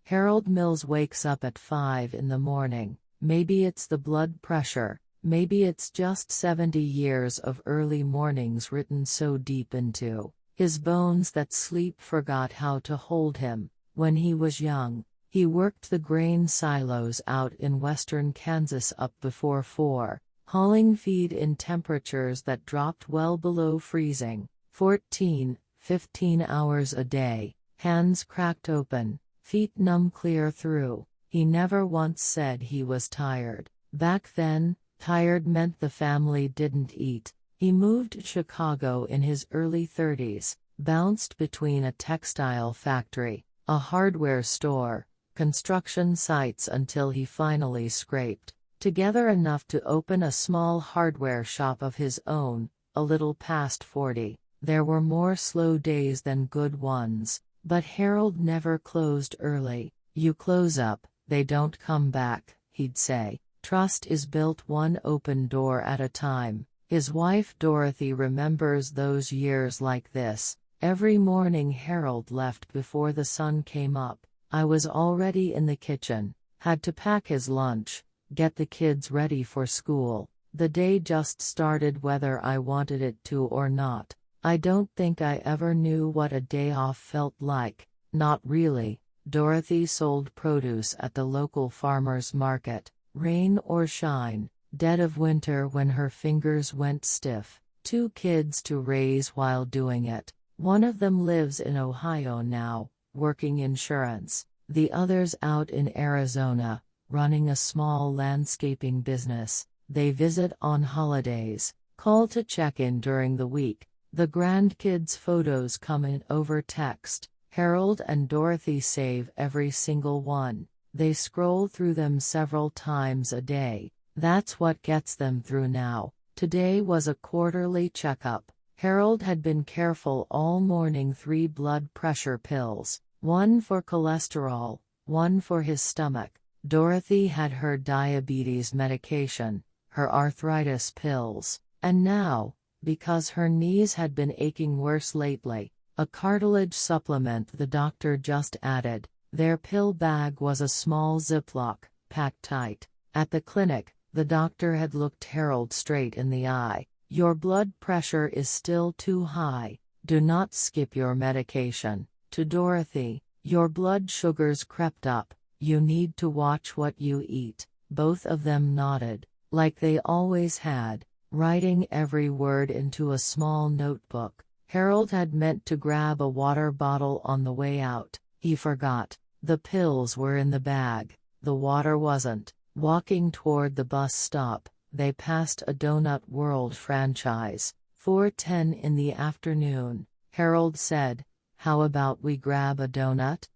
Harold Mills wakes up at 5 in the morning. Maybe it's the blood pressure, maybe it's just 70 years of early mornings written so deep into his bones that sleep forgot how to hold him. When he was young, he worked the grain silos out in western Kansas up before 4, hauling feed in temperatures that dropped well below freezing. 14, 15 hours a day, hands cracked open, feet numb clear through. He never once said he was tired. Back then, tired meant the family didn't eat. He moved to Chicago in his early 30s, bounced between a textile factory, a hardware store, construction sites until he finally scraped together enough to open a small hardware shop of his own, a little past 40. There were more slow days than good ones, but Harold never closed early. You close up, they don't come back, he'd say. Trust is built one open door at a time. His wife Dorothy remembers those years like this. Every morning Harold left before the sun came up. I was already in the kitchen, had to pack his lunch, get the kids ready for school. The day just started whether I wanted it to or not. I don't think I ever knew what a day off felt like. Not really. Dorothy sold produce at the local farmer's market, rain or shine, dead of winter when her fingers went stiff. 2 kids to raise while doing it. One of them lives in Ohio now, working insurance. The other's out in Arizona, running a small landscaping business. They visit on holidays, call to check in during the week. The grandkids' photos come in over text. Harold and Dorothy save every single one. They scroll through them several times a day. That's what gets them through now. Today was a quarterly checkup. Harold had been careful all morning. 3 blood pressure pills, 1 for cholesterol, 1 for his stomach. Dorothy had her diabetes medication, her arthritis pills, and now, because her knees had been aching worse lately, a cartilage supplement the doctor just added. Their pill bag was a small Ziploc, packed tight. At the clinic, the doctor had looked Harold straight in the eye. Your blood pressure is still too high. Do not skip your medication. To Dorothy, your blood sugars crept up. You need to watch what you eat. Both of them nodded, like they always had, writing every word into a small notebook. Harold had meant to grab a water bottle on the way out. He forgot. The pills were in the bag. The water wasn't. Walking toward the bus stop, they passed a Donut World franchise. 4:10 in the afternoon. Harold said, "How about we grab a donut?"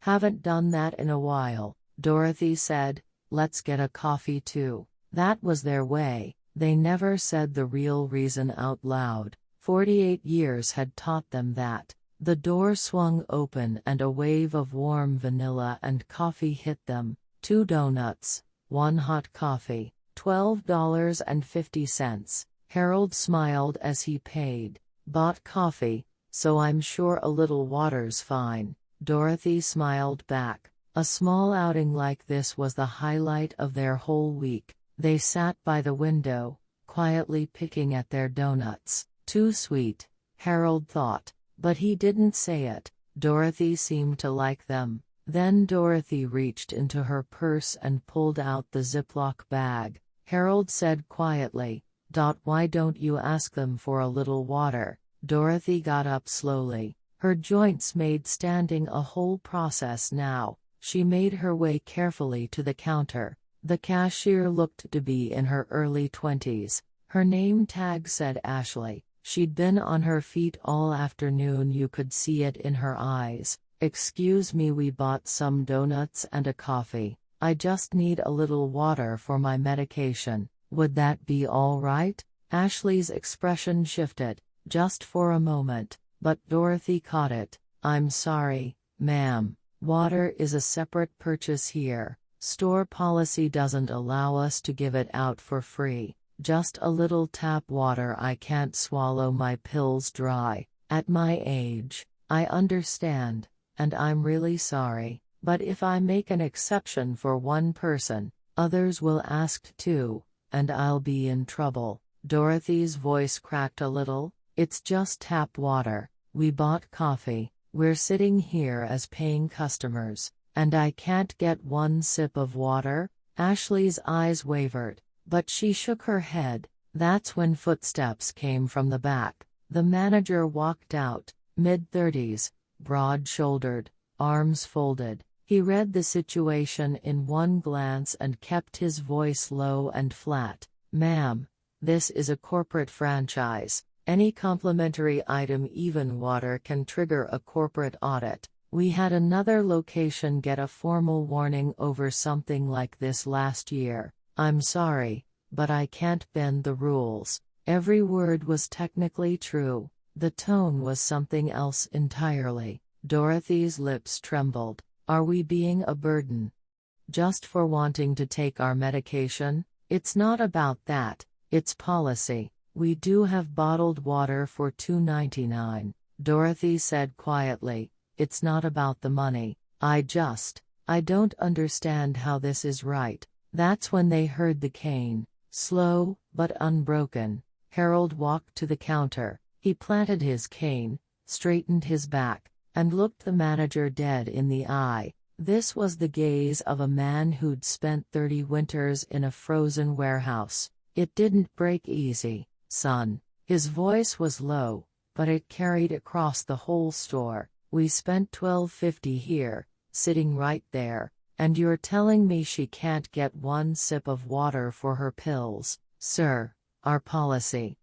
"Haven't done that in a while," Dorothy said. "Let's get a coffee too." That was their way. They never said the real reason out loud. 48 years had taught them that. The door swung open and a wave of warm vanilla and coffee hit them. 2 donuts, 1 hot coffee, $12.50. Harold smiled as he paid. "Bought coffee, so I'm sure a little water's fine." Dorothy smiled back. A small outing like this was the highlight of their whole week. They sat by the window, quietly picking at their donuts. Too sweet, Harold thought, but he didn't say it. Dorothy seemed to like them. Then Dorothy reached into her purse and pulled out the Ziploc bag. Harold said quietly, "Why don't you ask them for a little water?" Dorothy got up slowly. Her joints made standing a whole process now. She made her way carefully to the counter. The cashier looked to be in her early 20s. Her name tag said Ashley. She'd been on her feet all afternoon. You could see it in her eyes. "Excuse me, we bought some donuts and a coffee. I just need a little water for my medication. Would that be all right?" Ashley's expression shifted, just for a moment, but Dorothy caught it. "I'm sorry, ma'am. Water is a separate purchase here. Store policy doesn't allow us to give it out for free. Just a little tap water. I can't swallow my pills dry. At my age, I understand, and I'm really sorry." But if I make an exception for one person, others will ask too, and I'll be in trouble. Dorothy's voice cracked a little. It's just tap water. We bought coffee. We're sitting here as paying customers, and I can't get one sip of water? Ashley's eyes wavered, but she shook her head. That's when footsteps came from the back. The manager walked out, mid-30s, broad-shouldered, arms folded. He read the situation in one glance and kept his voice low and flat. Ma'am, this is a corporate franchise. Any complimentary item, even water, can trigger a corporate audit. We had another location get a formal warning over something like this last year. I'm sorry, but I can't bend the rules. Every word was technically true. The tone was something else entirely. Dorothy's lips trembled. Are we being a burden? Just for wanting to take our medication? It's not about that. It's policy. We do have bottled water for $2.99. Dorothy said quietly. It's not about the money. I don't understand how this is right. That's when they heard the cane. Slow, but unbroken. Harold walked to the counter. He planted his cane, straightened his back, and looked the manager dead in the eye. This was the gaze of a man who'd spent 30 winters in a frozen warehouse. It didn't break easy, son. His voice was low, but it carried across the whole store. We spent $12.50 here, sitting right there, and you're telling me she can't get one sip of water for her pills? Sir, our policy.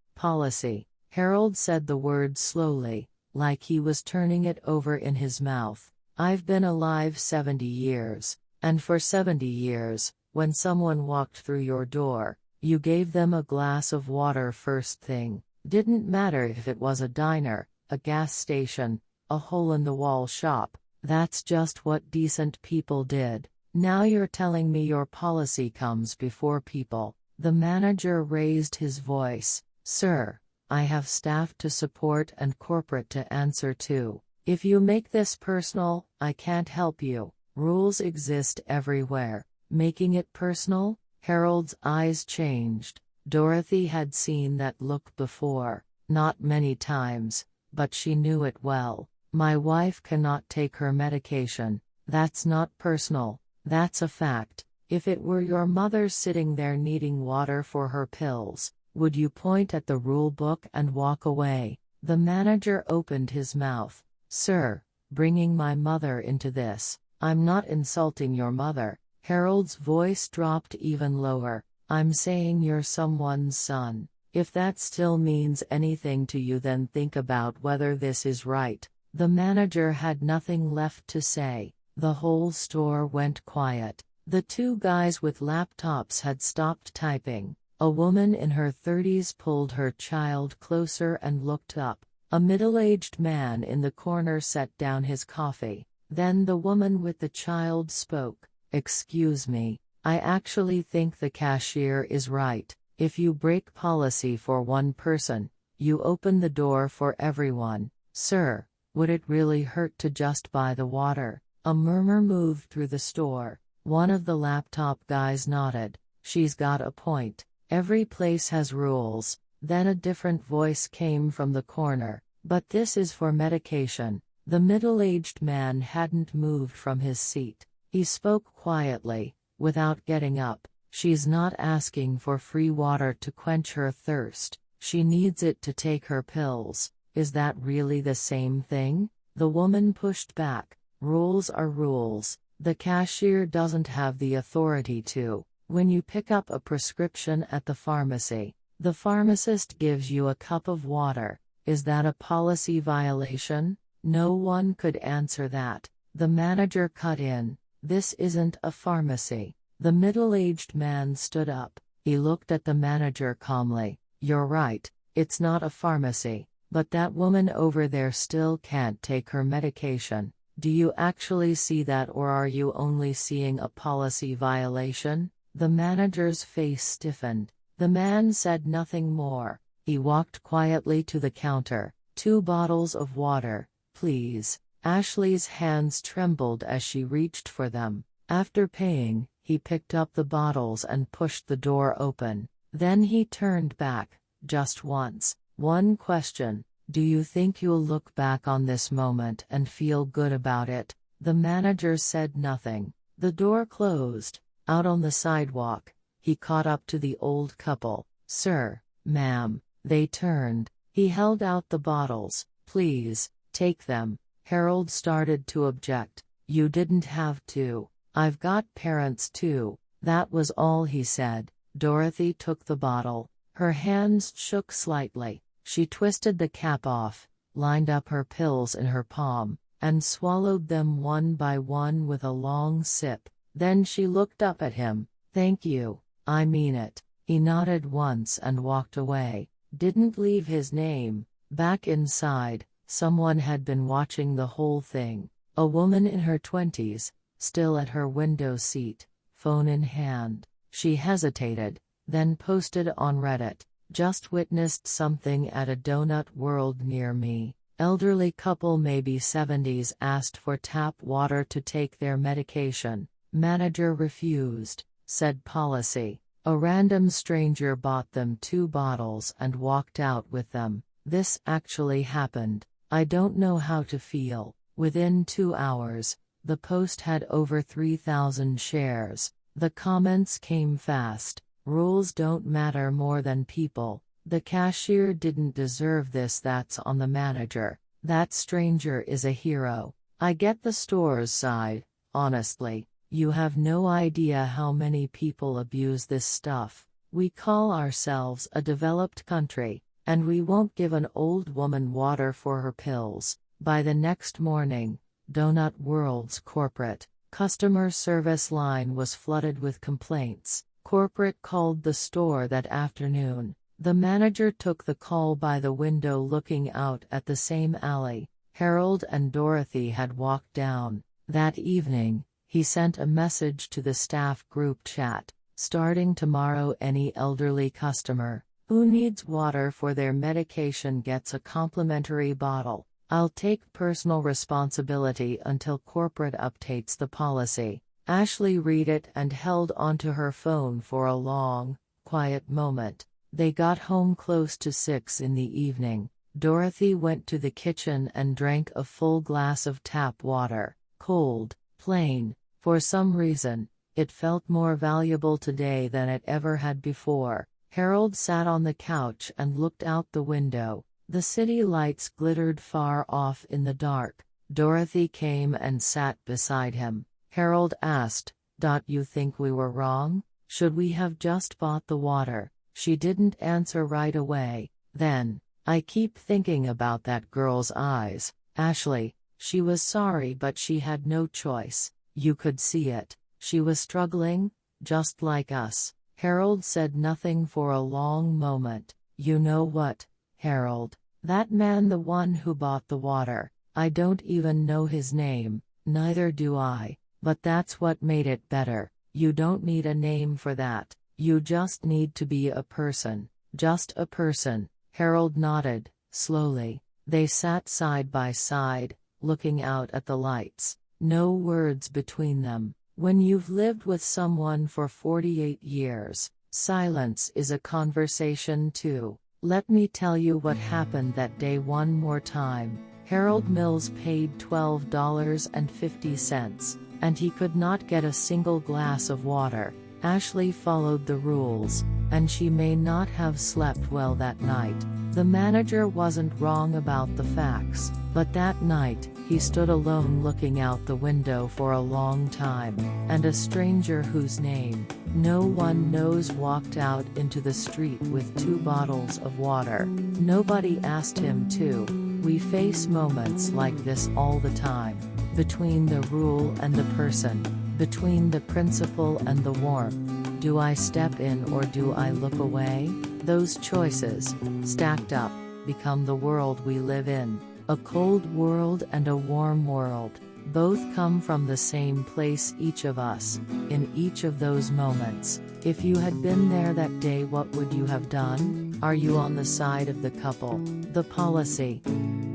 Harold said the word slowly, like he was turning it over in his mouth. I've been alive 70 years, and for 70 years, when someone walked through your door, you gave them a glass of water first thing. Didn't matter if it was a diner, a gas station, a hole-in-the-wall shop. That's just what decent people did. Now you're telling me your policy comes before people. The manager raised his voice. Sir, I have staff to support and corporate to answer to. If you make this personal, I can't help you. Rules exist everywhere. Making it personal? Harold's eyes changed. Dorothy had seen that look before. Not many times, but she knew it well. My wife cannot take her medication. That's not personal. That's a fact. If it were your mother sitting there needing water for her pills, would you point at the rule book and walk away? The manager opened his mouth. Sir, bringing my mother into this. I'm not insulting your mother. Harold's voice dropped even lower. I'm saying you're someone's son. If that still means anything to you, then think about whether this is right. The manager had nothing left to say. The whole store went quiet. The two guys with laptops had stopped typing. A woman in her 30s pulled her child closer and looked up. A middle-aged man in the corner set down his coffee. Then the woman with the child spoke. Excuse me, I actually think the cashier is right. If you break policy for one person, you open the door for everyone. Sir, would it really hurt to just buy the water? A murmur moved through the store. One of the laptop guys nodded. She's got a point. Every place has rules. Then a different voice came from the corner. But this is for medication. The middle-aged man hadn't moved from his seat. He spoke quietly, without getting up. She's not asking for free water to quench her thirst. She needs it to take her pills. Is that really the same thing? The woman pushed back. Rules are rules. The cashier doesn't have the authority to. When you pick up a prescription at the pharmacy, the pharmacist gives you a cup of water. Is that a policy violation? No one could answer that. The manager cut in. This isn't a pharmacy. The middle-aged man stood up. He looked at the manager calmly. You're right, it's not a pharmacy. But that woman over there still can't take her medication. Do you actually see that, or are you only seeing a policy violation? The manager's face stiffened. The man said nothing more. He walked quietly to the counter. 2 bottles of water, please. Ashley's hands trembled as she reached for them. After paying, he picked up the bottles and pushed the door open. Then he turned back, just once. One question: do you think you'll look back on this moment and feel good about it? The manager said nothing. The door closed. Out on the sidewalk, he caught up to the old couple. "Sir, ma'am." They turned. He held out the bottles. "Please, take them." Harold started to object. "You didn't have to. I've got parents too." That was all he said. Dorothy took the bottle. Her hands shook slightly. She twisted the cap off, lined up her pills in her palm, and swallowed them one by one with a long sip. Then she looked up at him. "Thank you, I mean it." He nodded once and walked away. Didn't leave his name. Back inside, someone had been watching the whole thing. A woman in her 20s, still at her window seat, phone in hand. She hesitated, then posted on Reddit, "Just witnessed something at a donut world near me. Elderly couple maybe 70s asked for tap water to take their medication. Manager refused, said policy. A random stranger bought them 2 bottles and walked out with them. This actually happened. I don't know how to feel." Within 2 hours, the post had over 3,000 shares. The comments came fast. "Rules don't matter more than people. The cashier didn't deserve this. That's on the manager. That stranger is a hero." I get the store's side, honestly. You have no idea how many people abuse this stuff. We call ourselves a developed country, and we won't give an old woman water for her pills. By the next morning, Donut World's corporate customer service line was flooded with complaints. Corporate called the store that afternoon. The manager took the call by the window looking out at the same alley Harold and Dorothy had walked down. That evening, he sent a message to the staff group chat. "Starting tomorrow, any elderly customer who needs water for their medication gets a complimentary bottle. I'll take personal responsibility until corporate updates the policy." Ashley read it and held onto her phone for a long, quiet moment. They got home close to 6 in the evening. Dorothy went to the kitchen and drank a full glass of tap water. Cold, plain. For some reason, it felt more valuable today than it ever had before. Harold sat on the couch and looked out the window. The city lights glittered far off in the dark. Dorothy came and sat beside him. Harold asked, "Don't you think we were wrong? Should we have just bought the water?" She didn't answer right away. Then, "I keep thinking about that girl's eyes, Ashley." She was sorry, but she had no choice. You could see it. She was struggling, just like us. Harold said nothing for a long moment. "You know what, Harold? That man, the one who bought the water, I don't even know his name." "Neither do I. But that's what made it better. You don't need a name for that. You just need to be a person. Just a person." Harold nodded, slowly. They sat side by side, looking out at the lights. No words between them. When you've lived with someone for 48 years, silence is a conversation too. "Let me tell you what happened that day one more time." Harold Mills paid $12.50, and he could not get a single glass of water. Ashley followed the rules, and she may not have slept well that night. The manager wasn't wrong about the facts, but that night, he stood alone looking out the window for a long time, and a stranger whose name no one knows walked out into the street with 2 bottles of water. Nobody asked him to. We face moments like this all the time, between the rule and the person, between the principle and the warmth. Do I step in or do I look away? Those choices, stacked up, become the world we live in. A cold world and a warm world. Both come from the same place, each of us, in each of those moments. If you had been there that day, what would you have done? Are you on the side of the couple, the policy,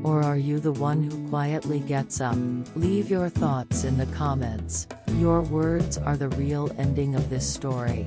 Or are you the one who quietly gets up? Leave your thoughts in the comments. Your words are the real ending of this story.